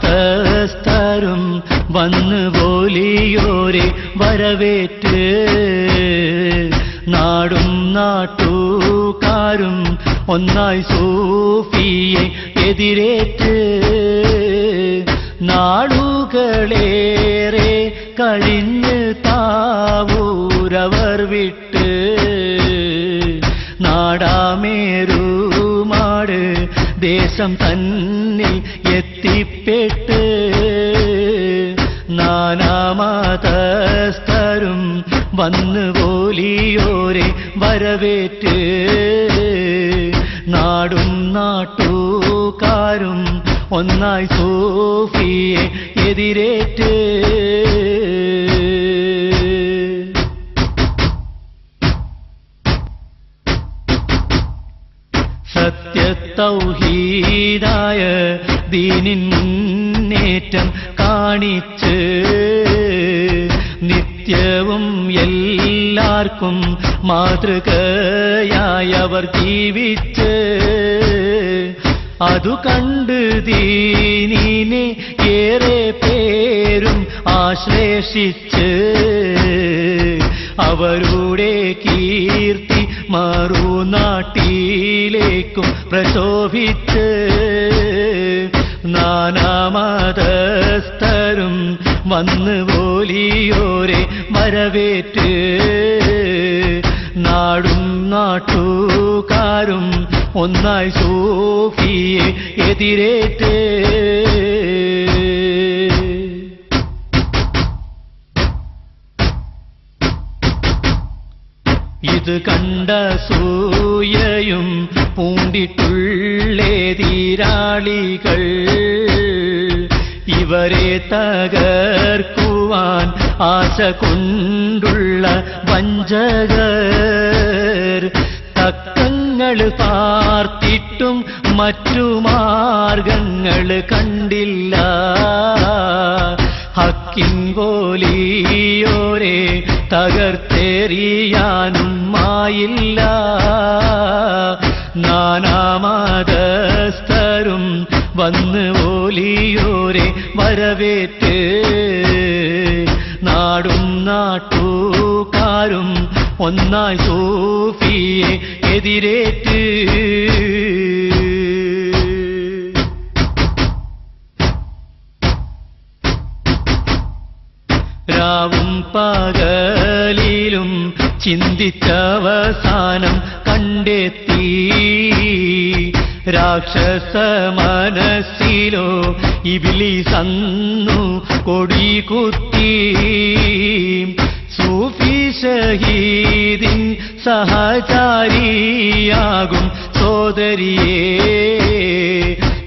നാനാമതസ്ഥരും വന്നു പോലിയോരെ വരവേറ്റ് നാടും നാട്ടുകാരും ഒന്നായി സൂഫിയെ എതിരേറ്റ് നാളുകളേറെ കഴിഞ്ഞ് താവൂരവർ വിട്ട് നാടാമേരുമാട് ദേശം തന്നിൽ എത്തിപ്പെട്ട് നാനാമതസ്ഥരും വന്നു പോലിയോരെ വരവേറ്റ് നാടും നാട്ടുകാരും ഒന്നായി സൂഫിയെ എതിരേറ്റ് സത്യത്തൗഹീദായ ദീനിൻ മുന്നേറ്റം കാണിച്ച് നിത്യവും എല്ലാവർക്കും മാതൃകയായി അവർ ജീവിച്ച് അതു കണ്ട് ദീനിനെ ഏറെ പേരും ആശ്ലേഷിച്ച് അവരുടെ കീർത്തി മറുനാട്ടിലേക്കും പ്രശോഭിച്ച് നാനാമതസ്ഥരും വന്നു പോലിയോരെ വരവേറ്റ് നാടും നാട്ടുകാരും ഒന്നായി സൂഫിയെ എതിരേറ്റ് ഇത് കണ്ട സൂയയും പൂണ്ടിട്ടുള്ളേതിരാളികൾ ഇവരെ തകർക്കുവാൻ ആശ കൊണ്ടുള്ള വഞ്ചകർ തക്കങ്ങൾ പാർത്തിട്ടും മറ്റു മാർഗങ്ങൾ കണ്ടില്ല ഹക്കിൻ പോലിയോരെ തകർത്തെറിയാനും ആയില്ല നാനാമതസ്ഥരും വന്നു പോലിയോരെ വരവേറ്റ് നാടും നാട്ടുകാരും ഒന്നായി സൂഫിയെ എതിരേറ്റ് രാവും പകലിലും ചിന്തിച്ചവസാനം കണ്ടെത്തി രാക്ഷസ മനസ്സിലോ ഇബ്ലീസ് അന്നു കൊടികുത്തി സൂഫി ഷഹീദിൻ സഹചാരിയാകും സോദരിയെ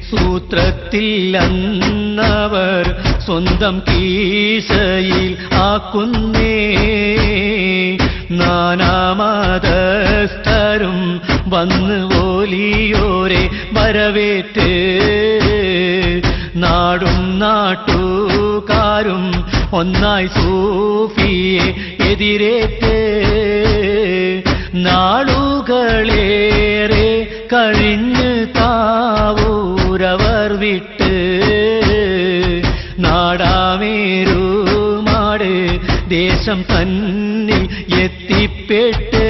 സൂത്രത്തിൽ അന്നവർ സ്വന്തം കീശയിൽ ആക്കുന്നേ നാനാമതസ്ഥരും വന്നു പോലിയോരെ വരവേറ്റ് നാടും നാട്ടുകാരും ഒന്നായി സൂഫിയെ എതിരേറ്റ് നാളുകളേറെ കഴിഞ്ഞ് താവൂരവർ വിട്ട് നാടാമേരുമാട് ദേശം തന്നിൽ എത്തിപ്പെട്ട്